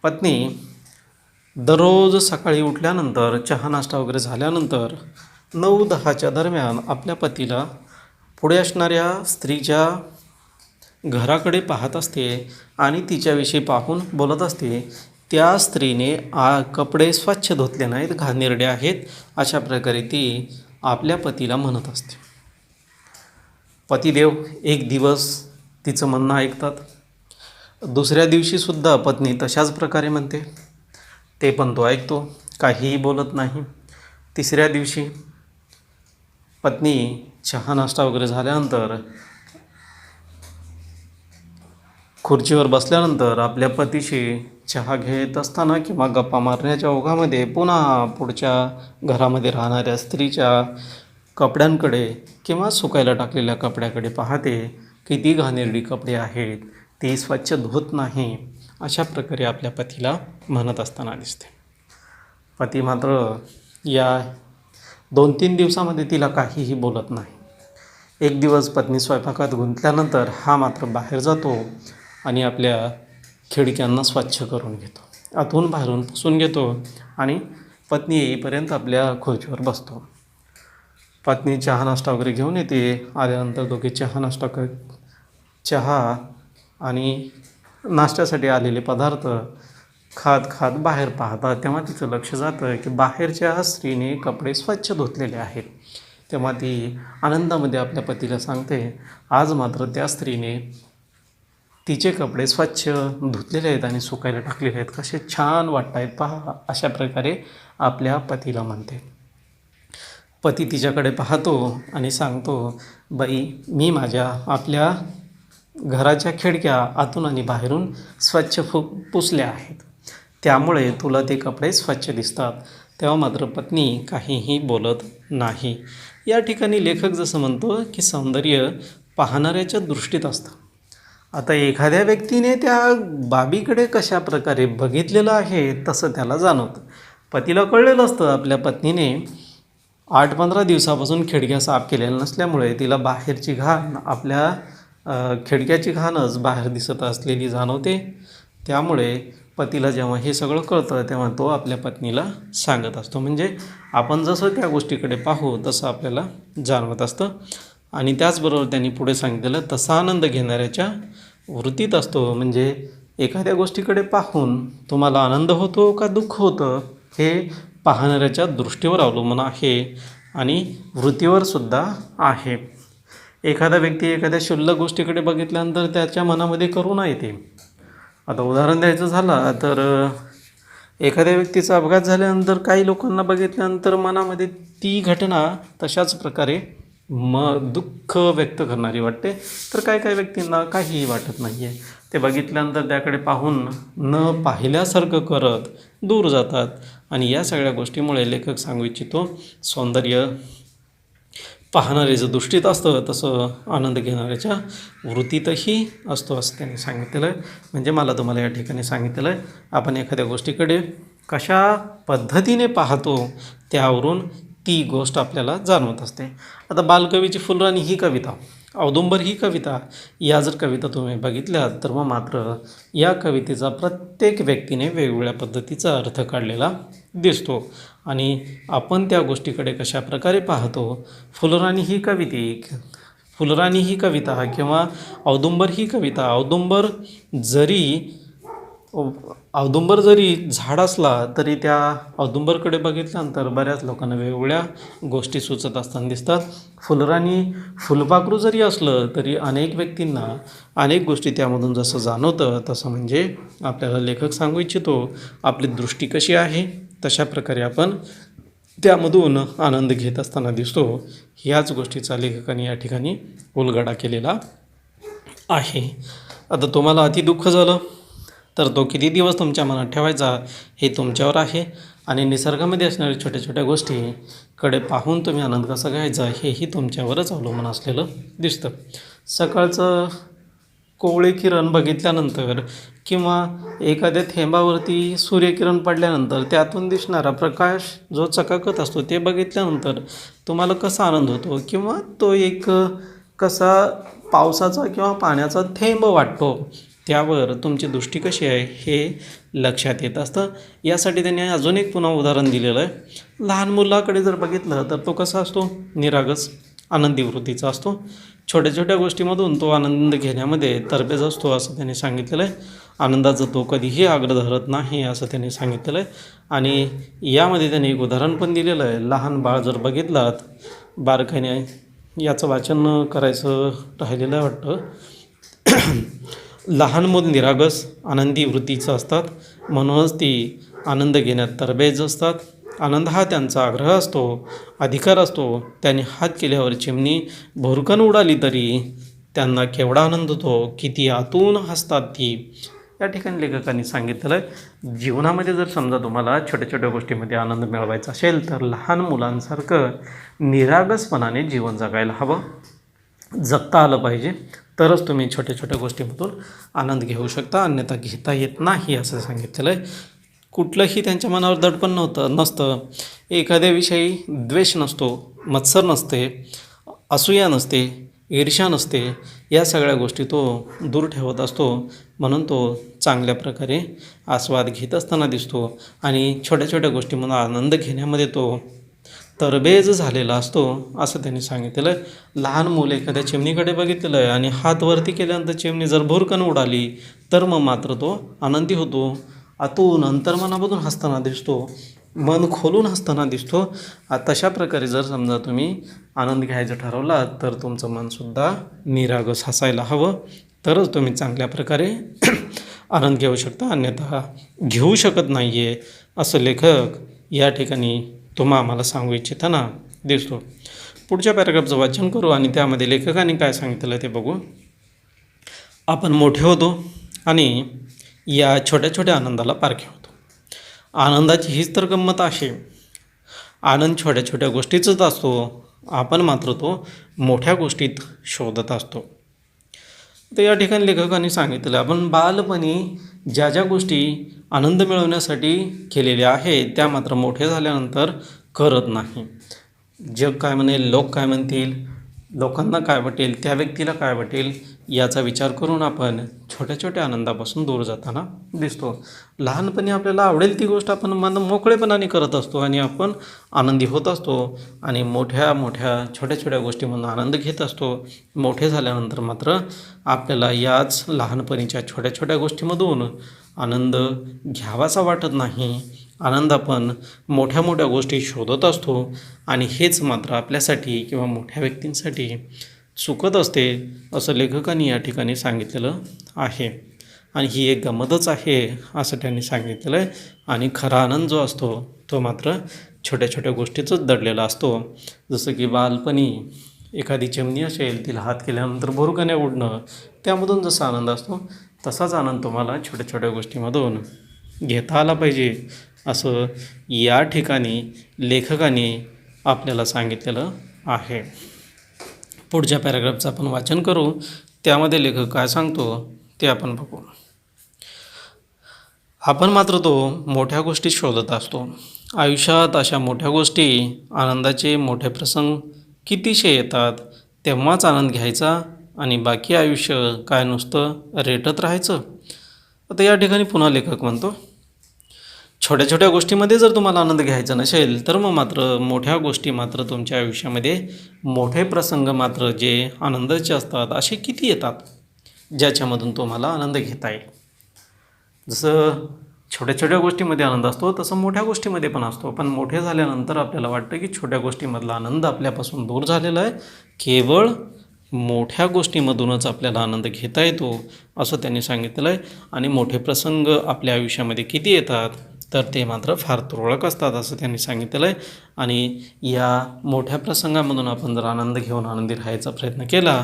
पत्नी दररोज सकाळी उठल्यानंतर चहा नाश्ता वगैरे झाल्यानंतर 9-10च्या दरम्यान आपल्या पतीला पुढे असणाऱ्या स्त्रीच्या घराकडे पाहत असते आणि तिच्याविषयी पाहून बोलत असते, त्या स्त्रीने कपडे स्वच्छ धुतले नाहीत, घाणेरडे आहेत, अशा प्रकारे ती आपल्या पतीला म्हणत असते. पतिदेव एक दिवस तिचं म्हणणं ऐकतात दुसऱ्या दिवशीसुद्धा पत्नी तशाच प्रकारे म्हणते, ते पण तो ऐकतो, काहीही बोलत नाही. तिसऱ्या दिवशी पत्नी चहा नाश्ता वगैरे झाल्यानंतर खुर्चीवर बसल्यानंतर आपल्या पतीशी चहा घेत असताना किंवा गप्पा मारण्याच्या ओघामध्ये पुन्हा पुढच्या घरामध्ये राहणाऱ्या स्त्रीच्या कपड्यांकडे किंवा सुकायला टाकलेल्या कपड्याकडे पाहते. किती घाणेरडी कपडे आहेत, ती स्वच्छ धुत नाही, अशा प्रकारे आपल्या पतीला म्हणत असताना दिसते. पती मात्र या 2-3 दिवसामध्ये तिला काहीही बोलत नाही. एक दिवस पत्नी स्वयंपाकात गुंतल्यानंतर हा मात्र बाहेर जातो आणि आपल्या खिडक्यांना स्वच्छ करून घेतो, आतून बाहेरून पुसून घेतो आणि पत्नी येईपर्यंत आपल्या खुर्चीवर बसतो. पत्नी चहा नाश्ता वगैरे घेऊन येते. आल्यानंतर दोघे चहा आणि नाश्त्यासाठी आलेले पदार्थ खात खात बाहेर पाहतात. तेव्हा तिचं लक्ष जातं की बाहेरच्या स्त्रीने कपडे स्वच्छ धुतलेले आहेत. तेव्हा ती आनंदामध्ये आपल्या पतीला सांगते, आज मात्र त्या स्त्रीने तिचे कपडे स्वच्छ धुतलेले आहेत आणि सुकायला टाकलेले आहेत, कसे छान वाटत आहेत पहा, अशा प्रकारे आपल्या पतीला म्हणते. पती तिच्याकडे पाहतो आणि सांगतो, बाई, मी आपल्या घराच्या खिडक्या आतून आणि बाहेरून स्वच्छ पुसल्या आहेत, त्यामुळे तुला ते कपडे स्वच्छ दिसतात. तेव्हा मात्र पत्नी काहीही बोलत नाही. या ठिकाणी लेखक जसं म्हणतो की सौंदर्य पाहणाऱ्याच्या दृष्टीत असतं. आता एखाद्या व्यक्तीने त्या बाबीकडे कशा प्रकारे बघितलेलं आहे तसं त्याला जाणवतं. पतीला कळलेलं असतं आपल्या पत्नीने 8-15 दिवसापासून खिडक्या साफ केलेल्या नसल्यामुळे तिला बाहेरची घाण, आपल्या खिडक्याची घाणच बाहेर दिसत असलेली जाणवते. त्यामुळे पतीला जेव्हा हे सगळं कळतं तेव्हा तो आपल्या पत्नीला सांगत असतो. म्हणजे आपण जसं त्या गोष्टीकडे पाहू तसं आपल्याला जाणवत असतं. आणि त्याचबरोबर त्यांनी पुढे सांगितलेलं, तसा आनंद घेणाऱ्याच्या वृत्तीत असतो. म्हणजे एखाद्या गोष्टीकडे पाहून तुम्हाला आनंद होतो का दुःख होतं हे पाहणाऱ्याच्या दृष्टीवर अवलंबून आहे आणि वृत्तीवर सुद्धा आहे. एखादा व्यक्ती एखाद्या क्षुल्लक गोष्टीकडे बघितल्यानंतर त्याच्या मनामध्ये करुणा येते. आता उदाहरण द्यायचं झालं तर एखाद्या व्यक्तीचा अपघात झाल्यानंतर काही लोकांना बघितल्यानंतर मनामध्ये ती घटना तशाच प्रकारे दुःख व्यक्त करणारी वाटते, तर काही व्यक्तींना काहीही वाटत नाही आहे. ते बघितल्यानंतर त्याकडे पाहून न पाहिल्यासारखं करत दूर जातात. आणि या सगळ्या गोष्टीमुळे लेखक सांगू इच्छितो, सौंदर्य पाहणाऱ्याचं दृष्टीत असतं तसं आनंद घेणाऱ्याच्या वृत्तीतही असतो, असं त्यांनी सांगितलेलं आहे. म्हणजे मला तुम्हाला या ठिकाणी सांगितलेलं आहे, आपण एखाद्या गोष्टीकडे कशा पद्धतीने पाहतो त्यावरून ती गोष्ट आपल्याला जाणवत असते. आता बालकवीची फुलराणी ही कविता, औदुंबर ही कविता, या जर कविता तुम्ही बघितल्यात तर मग मात्र या कवितेचा प्रत्येक व्यक्तीने वेगवेगळ्या पद्धतीचा अर्थ काढलेला दिसतो. आणि आपण त्या गोष्टीकडे कशा प्रकारे पाहतो. फुलराणी ही कविता किंवा औदुंबर ही कविता, औदुंबर जरी झाड असला तरी त्या औदुंबरकडे बघितल्यानंतर बऱ्याच लोकांना वेगवेगळ्या गोष्टी सुचत असताना दिसतात. फुलराणी फुलपाखरू जरी असलं तरी अनेक व्यक्तींना अनेक गोष्टी त्यामधून जसं जाणवतं तसं म्हणजे आपल्याला लेखक सांगू इच्छितो, आपली दृष्टी कशी आहे तशा प्रकारे आपण त्यामधून आनंद घेत असताना दिसतो. ह्याच गोष्टीचा लेखकाने या ठिकाणी उलगडा केलेला आहे. आता तुम्हाला अतिदुःख झालं तर तो किती दिवस तुमच्या मनात ठेवायचा हे तुमच्यावर आहे. आणि निसर्गामध्ये असणाऱ्या छोट्या छोट्या गोष्टीकडे पाहून तुम्ही आनंद कसा घ्यायचा हेही तुमच्यावरच अवलंबून असलेलं दिसतं. सकाळचं कोवळे किरण बघितल्यानंतर किंवा एखाद्या थेंबावरती सूर्यकिरण पडल्यानंतर त्यातून दिसणारा प्रकाश जो चकाकत असतो ते बघितल्यानंतर तुम्हाला कसा आनंद होतो किंवा तो एक कसा पावसाचा किंवा पाण्याचा थेंब वाटतो, त्यावर तुमची दृष्टी कशी आहे हे लक्षात येत असतं. यासाठी त्यांनी अजून एक पुन्हा उदाहरण दिलेलं आहे. लहान मुलाकडे जर बघितलं तर तो कसा असतो, निरागस आनंदी वृत्तीचा असतो. छोट्या छोट्या गोष्टीमधून तो आनंद घेण्यामध्ये तरबेज असतो असं त्यांनी सांगितलेलं आहे. आनंदाचा तो कधीही आग्रह धरत नाही असं त्यांनी सांगितलेलं आहे. आणि यामध्ये त्यांनी एक उदाहरण पण दिलेलं आहे. लहान बाळ जर बघितलात, बारकाईने याचं वाचन करायचं राहिलेलं आहे वाटतं. लहान मूल निरागस आनंदी वृत्तीचं असतात, म्हणूनच ती आनंद घेण्यात तरबेज असतात. आनंद हा त्यांचा आग्रह असतो, अधिकार असतो. त्यांनी हात केल्यावर चिमणी भुरकन उडाली तरी त्यांना केवढा आनंद होतो, किती आतून हसतात ती. या ठिकाणी लेखकांनी सांगितलं आहे, जीवनामध्ये जर समजा तुम्हाला छोट्या छोट्या गोष्टीमध्ये आनंद मिळवायचा असेल तर लहान मुलांसारखं निरागसपणाने जीवन जगायला हवं, जगता आलं पाहिजे. तरच तुम्ही छोट्या छोट्या गोष्टीमधून आनंद घेऊ शकता, अन्यथा घेता येत नाही असं सांगितलेलं आहे. कुठलंही त्यांच्या मनावर दडपण नसतं. एखाद्याविषयी द्वेष नसतो, मत्सर नसते, असूया नसते, ईर्ष्या नसते. या सगळ्या गोष्टी तो दूर ठेवत असतो, म्हणून तो चांगल्या प्रकारे आस्वाद घेत असताना दिसतो आणि छोट्या छोट्या गोष्टीमधून आनंद घेण्यामध्ये तो तरबेज झालेला असतो असं त्यांनी सांगितलेलं आहे. लहान मूल एखाद्या चिमणीकडे बघितलेलं आहे आणि हात वरती केल्यानंतर चिमणी जर भुरकन उडाली तर मग मात्र तो आनंदी होतो, आतून अंतर्मनामधून हसताना दिसतो, मन खोलून हसताना दिसतो. तशा प्रकारे जर समजा तुम्ही आनंद घ्यायचं ठरवला तर तुमचं मनसुद्धा निरागस हसायला हवं, तरच तुम्ही चांगल्या प्रकारे आनंद घेऊ शकता, अन्यथा घेऊ शकत नाही आहे असं लेखक या ठिकाणी आम्हाला सांगू इच्छिताना दिसतो. पुढच्या पॅराग्राफचं वाचन करू आणि त्यामध्ये लेखकाने काय सांगितलं ते बघू. आपण मोठे होतो आणि या छोट्या छोट्या आनंदाला पारखे होतो. आनंदाची हीच तर गंमत आहे. आनंद छोट्या छोट्या गोष्टीचाच असतो, आपण मात्र तो मोठ्या गोष्टीत शोधत असतो. तर या ठिकाणी लेखकांनी सांगितलं, आपण बालपणी ज्या ज्या गोष्टी आनंद मिळवण्यासाठी केलेल्या आहेत त्या मात्र मोठे झाल्यानंतर करत नाही. जग काय म्हणेल, लोक काय म्हणतील, लोकांना काय वाटेल, त्या व्यक्तीला काय वाटेल याचा विचार करून आपण छोट्या छोट्या आनंदापासून दूर जाताना दिसतो. लहानपणी आपल्याला आवडेल ती गोष्ट आपण मोकळेपणाने करत असतो आणि आपण आनंदी होत असतो आणि मोठ्या मोठ्या छोट्या छोट्या गोष्टीमधून आनंद घेत असतो. मोठे झाल्यानंतर मात्र आपल्याला याच लहानपणीच्या छोट्या छोट्या गोष्टीमधून आनंद घ्यावासा वाटत नाही. आनंद आपण मोठ्या मोठ्या गोष्टी शोधत असतो आणि हेच मात्र आपल्यासाठी किंवा मोठ्या व्यक्तींसाठी चुकत असते असं लेखकांनी या ठिकाणी सांगितलेलं आहे. आणि ही एक गंमतच आहे असं त्यांनी सांगितलेलं आहे. आणि खरा आनंद जो असतो तो मात्र छोट्या छोट्या गोष्टीतच दडलेला असतो. जसं की बालपणी एखादी चिमणी असेल, तिला हात केल्यानंतर भुरकने उडणं, त्यामधून जसा आनंद असतो तसाच आनंद तुम्हाला छोट्या छोट्या गोष्टीमधून घेता आला पाहिजे असं या ठिकाणी लेखकाने आपल्याला सांगितलेलं आहे. पुढच्या पॅराग्राफचं आपण वाचन करू, त्यामध्ये लेखक काय सांगतो ते आपण बघू. आपण मात्र तो मोठ्या गोष्टी शोधत असतो. आयुष्यात अशा मोठ्या गोष्टी, आनंदाचे मोठे प्रसंग कितीशे येतात, तेव्हाच आनंद घ्यायचा आणि बाकी आयुष्य काय नुसतं रेटत राहायचं. आता या ठिकाणी पुन्हा लेखक म्हणतो, छोट्या छोट्या गोष्टीमध्ये जर तुम्हाला आनंद घ्यायचा नसेल तर मग मात्र मोठ्या गोष्टी मात्र तुमच्या आयुष्यामध्ये मोठे प्रसंग मात्र जे आनंदाचे असतात असे किती येतात ज्याच्यामधून तुम्हाला आनंद घेता येईल. जसं छोट्या छोट्या गोष्टीमध्ये आनंद असतो तसं मोठ्या गोष्टीमध्ये पण असतो. पण मोठे झाल्यानंतर आपल्याला वाटतं की छोट्या गोष्टीमधला आनंद आपल्यापासून दूर झालेला आहे. केवळ मोठ्या गोष्टीमधूनच आपल्याला आनंद घेता येतो असं त्यांनी सांगितलं आहे. आणि मोठे प्रसंग आपल्या आयुष्यामध्ये किती येतात तर ते मात्र फार तुरळक असतात असं त्यांनी सांगितलं आहे. आणि या मोठ्या प्रसंगामधून आपण जर आनंद घेऊन आनंदी राहायचा प्रयत्न केला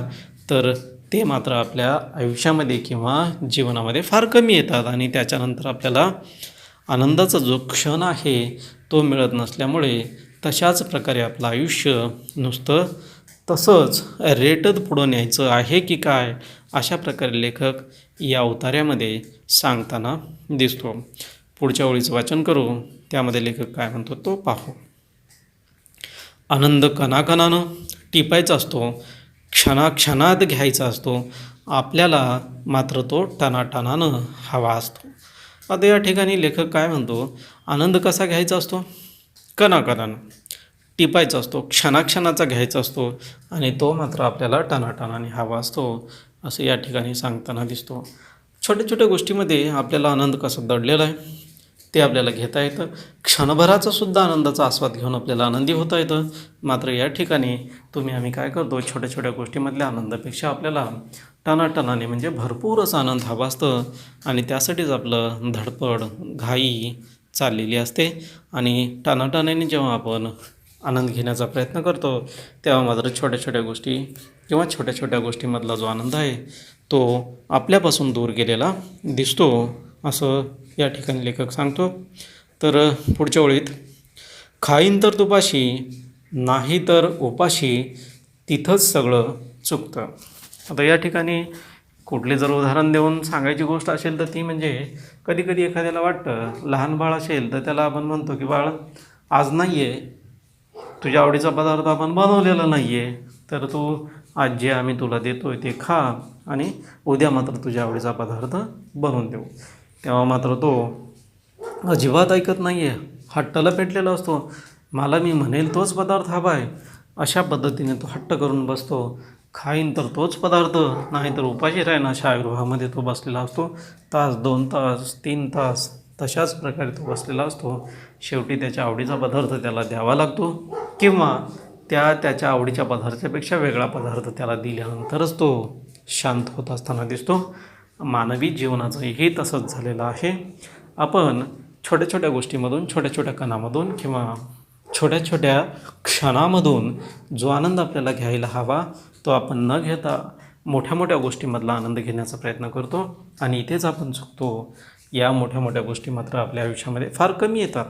तर ते मात्र आपल्या आयुष्यामध्ये किंवा जीवनामध्ये फार कमी येतात आणि त्याच्यानंतर आपल्याला आनंदाचा जो क्षण आहे तो मिळत नसल्यामुळे तशाच प्रकारे आपलं आयुष्य नुसतं तसंच रेटत पुढं न्यायचं आहे की काय, अशा प्रकारे लेखक या उतार्यामध्ये सांगताना दिसतो. पुढच्या ओळीचं वाचन करू, त्यामध्ये लेखक काय म्हणतो तो पाहू. आनंद कणाकणानं टिपायचा असतो, क्षणाक्षणात घ्यायचा असतो, आपल्याला मात्र तो टनाटनानं हवा असतो. आता या ठिकाणी लेखक काय म्हणतो, आनंद कसा घ्यायचा असतो, कणाकणानं टिपायचा असतो, क्षणाक्षणाचा घ्यायचा असतो आणि तो मात्र आपल्याला टनाटनाने हवा असतो असं या ठिकाणी सांगताना दिसतो. छोट्या छोट्या गोष्टीमध्ये आपल्याला आनंद कसा दडलेला आहे ते आपल्याला घेता येतं. क्षणभराचा सुद्धा आनंदाचा आस्वाद घेऊन आपल्याला आनंदी होता येतं. मात्र या ठिकाणी आम्ही काय करतो, छोट्या छोट्या गोष्टीमधल्या आनंदापेक्षा आपल्याला टनाटनाने म्हणजे भरपूरच आनंद हवा असतं आणि त्यासाठीच आपलं धडपड घाई चाललेली असते. आणि टनाटनाने जेव्हा आपण आनंद घेण्याचा प्रयत्न करतो तेव्हा मात्र छोट्या छोट्या गोष्टी किंवा छोट्या छोट्या गोष्टीमधला जो आनंद आहे तो आपल्यापासून दूर गेलेला दिसतो, असं या ठिकाणी लेखक सांगतो. तर पुढच्या ओळीत, खाईन तर तुपाशी नाही तर उपाशी तिथंच सगळं चुकतं. आता या ठिकाणी कुठले जर उदाहरण देऊन सांगायची गोष्ट असेल तर ती म्हणजे कधी कधी एखाद्याला वाटतं, लहान बाळ असेल तर त्याला आपण म्हणतो की बाळ आज नाही आहे, तुझ्या आवडीचा पदार्थ आपण बनवलेला नाही आहे, तर तू आज जे आम्ही तुला देतो आहे ते खा आणि उद्या मात्र तुझ्या आवडीचा पदार्थ बनवून देऊ. तेव्हा मात्र तो अजिबात ऐकत नाही आहे, हट्टाला पेटलेला असतो. मला मी म्हणेल तोच पदार्थ हवा आहे, अशा पद्धतीने तो हट्ट करून बसतो. खाईन तर तोच पदार्थ नाही तर उपाशी राहीन अशा आग्रहामध्ये तो बसलेला असतो. तास 2 तास 3 तास तशाच प्रकारे तो बसलेला असतो. शेवटी त्याच्या आवडीचा पदार्थ त्याला द्यावा लागतो किंवा त्याच्या आवडीच्या पदार्थापेक्षा वेगळा पदार्थ त्याला दिल्यानंतरच तो शांत होत असताना दिसतो. मानवी जीवनाचंही तसंच झालेलं आहे. आपण छोट्या छोट्या गोष्टीमधून, छोट्या छोट्या कणामधून किंवा छोट्या छोट्या क्षणामधून जो आनंद आपल्याला घ्यायला हवा तो आपण न घेता मोठ्या मोठ्या गोष्टीमधला आनंद घेण्याचा प्रयत्न करतो आणि इथेच आपण चुकतो. या मोठ्या मोठ्या गोष्टी मात्र आपल्या आयुष्यामध्ये फार कमी येतात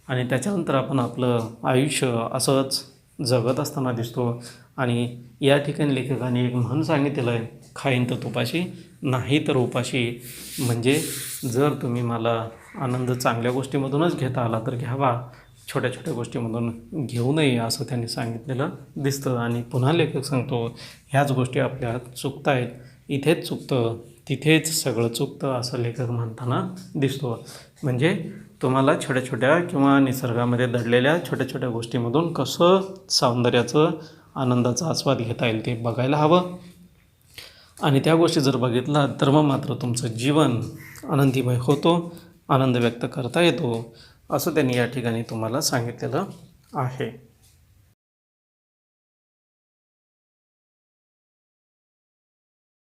आणि त्याच्यानंतर आपण आपलं आयुष्य असंच जगत असताना दिसतो. आणि या ठिकाणी लेखकाने एक म्हण सांगितलेलं आहे, खाईन तर तुपाशी नाही तर उपाशी. म्हणजे जर तुम्ही मला आनंद चांगल्या गोष्टीमधूनच घेता आला तर घ्यावा, छोट्या छोट्या गोष्टीमधून घेऊ नये असं त्यांनी सांगितलेलं दिसतं. आणि पुन्हा लेखक सांगतो, ह्याच गोष्टी आपल्या चुकत आहेत, इथेच चुकतं तिथेच सगळं चुकतं असं लेखक म्हणताना दिसतो. म्हणजे तुम्हाला छोट्या छोट्या किंवा निसर्गामध्ये दडलेल्या छोट्या छोट्या गोष्टीमधून कसं सौंदर्याचं आनंदाचा आस्वाद घेता येईल ते बघायला हवं. आणि त्या गोष्टी जर बघितला तर मग मात्र तुमचं जीवन आनंदीमय होतो, आनंद व्यक्त करता येतो असं त्यांनी या ठिकाणी तुम्हाला सांगितलेलं आहे.